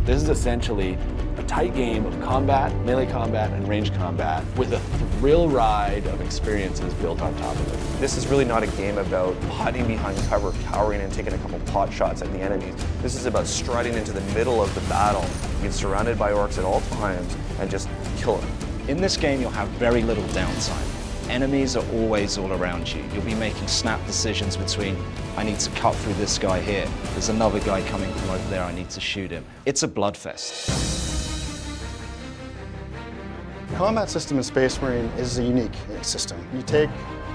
This is essentially a tight game of combat, melee combat, and range combat with a thrill ride of experiences built on top of it. This is really not a game about hiding behind cover, cowering, and taking a couple pot shots at the enemies. This is about striding into the middle of the battle, being surrounded by orcs at all times, and just kill them. In this game, you'll have very little downtime. Enemies are always all around you. You'll be making snap decisions between, I need to cut through this guy here. There's another guy coming from over there, I need to shoot him. It's a bloodfest. The combat system in Space Marine is a unique system. You take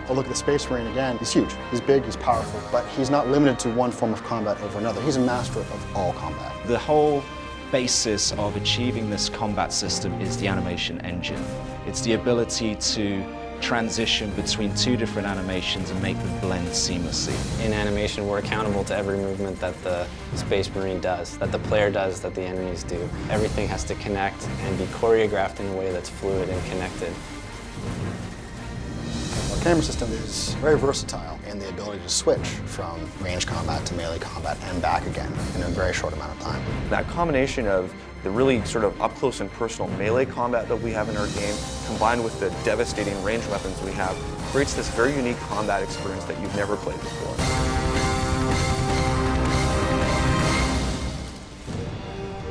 a look at the Space Marine again, he's huge, he's big, he's powerful, but he's not limited to one form of combat over another. He's a master of all combat. The whole basis of achieving this combat system is the animation engine. It's the ability to transition between two different animations and make them blend seamlessly. In animation, we're accountable to every movement that the Space Marine does, that the player does, that the enemies do. Everything has to connect and be choreographed in a way that's fluid and connected. Our camera system is very versatile in the ability to switch from range combat to melee combat and back again in a very short amount of time. That combination of the really sort of up-close and personal melee combat that we have in our game, combined with the devastating range weapons we have, creates this very unique combat experience that you've never played before.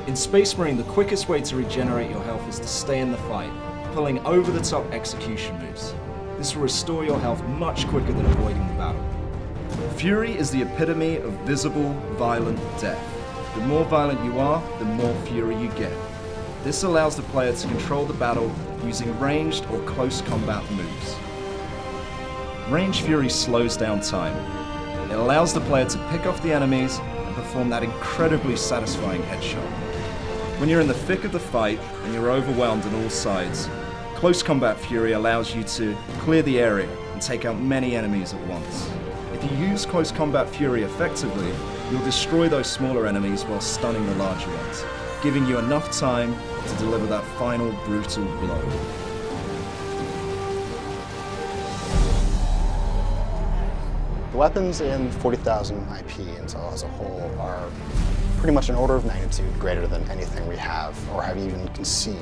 In Space Marine, the quickest way to regenerate your health is to stay in the fight, pulling over-the-top execution moves. This will restore your health much quicker than avoiding the battle. Fury is the epitome of visible, violent death. The more violent you are, the more fury you get. This allows the player to control the battle using ranged or close combat moves. Range Fury slows down time. It allows the player to pick off the enemies and perform that incredibly satisfying headshot. When you're in the thick of the fight and you're overwhelmed on all sides, Close Combat Fury allows you to clear the area and take out many enemies at once. If you use Close Combat Fury effectively, you'll destroy those smaller enemies while stunning the larger ones, giving you enough time to deliver that final brutal blow. The weapons in 40,000 IP as a whole are pretty much an order of magnitude greater than anything we have or have even conceived.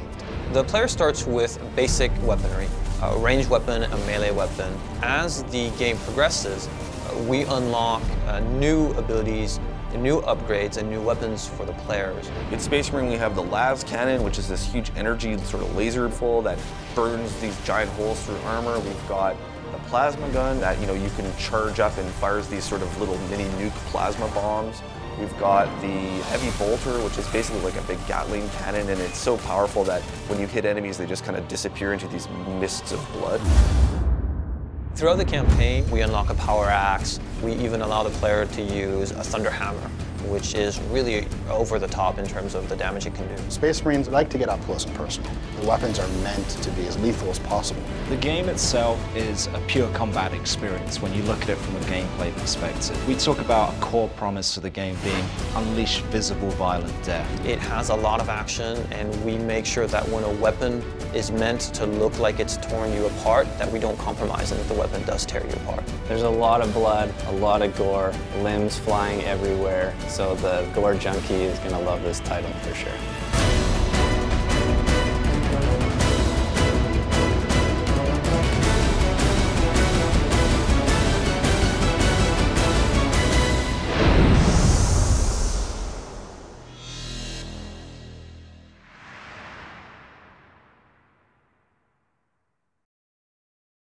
The player starts with basic weaponry, a ranged weapon, a melee weapon. As the game progresses, we unlock new abilities, new upgrades, and new weapons for the players. In Space Marine, we have the las cannon, which is this huge energy sort of laser pole that burns these giant holes through armor. We've got the plasma gun that you can charge up and fires these sort of little mini nuke plasma bombs. We've got the heavy bolter, which is basically like a big Gatling cannon, and it's so powerful that when you hit enemies, they just kind of disappear into these mists of blood. Throughout the campaign, we unlock a power axe. We even allow the player to use a thunder hammer, which is really over the top in terms of the damage it can do. Space Marines like to get up close and personal. The weapons are meant to be as lethal as possible. The game itself is a pure combat experience when you look at it from a gameplay perspective. We talk about a core promise of the game being unleash visible violent death. It has a lot of action, and we make sure that when a weapon is meant to look like it's torn you apart, that we don't compromise and that the weapon does tear you apart. There's a lot of blood, a lot of gore, limbs flying everywhere, so the gore junkie is going to love this title for sure.